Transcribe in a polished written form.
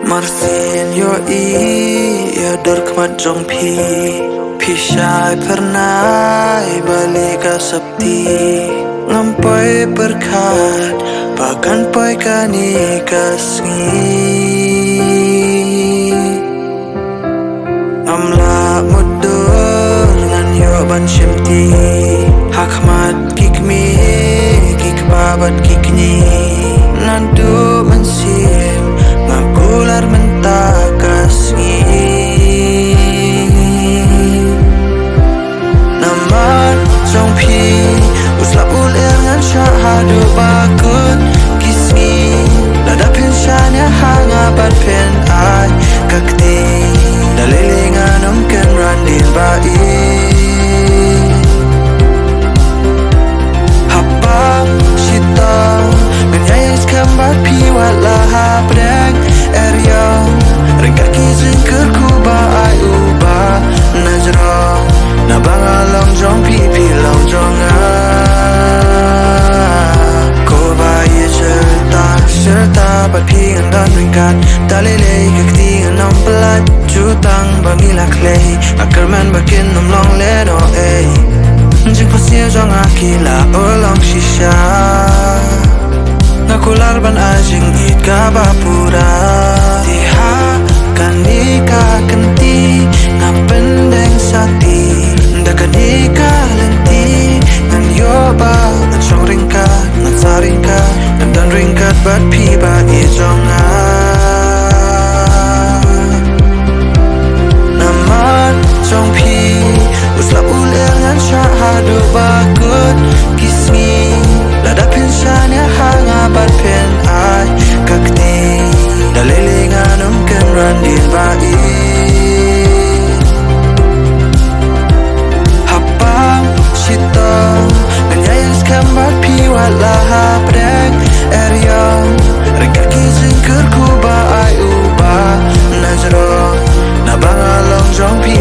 Marsin yo ya dorkmat jongพี่ชายpernah balik ke septi ngampai berkat bahkan pai kani kasngi amla mudur ngan yo ban shimti hakmat kikmi kik babat kikni nandu mensim ngakular mentakasngi naman song pi usla uler ngan syahadu bakut kismi ladapin syanya hanga bat pen ai kakti dalilingan umken randin bai hapang sitang menyayas kambat pi walaha brek eryong ringkat kizin kerku ba ai uba najrong nabangalong jong pi long jong ko ba ye serta bat pi andan ringkat dalilei kakti anam pelat jutang bangilak lei akarman bakin nomlong leno jing pasir jong akila olong shisha nakular ban ajing it kabapura tiha kanika kenti ngapendeng sati ndakanika lenti ngan yoba ngacong ringkat ngacaringkat dan ringkat bat piba ijonga naman jong pi usla uler ngan syahadu bakut kismi ladapin syanya hanga bat pen ai kakti dalilingan umken randin bai hapang sitong menyayas kambat pi walaha brek eryong ringkat kizin kerku ba ai uba najrong nabangalong jong pi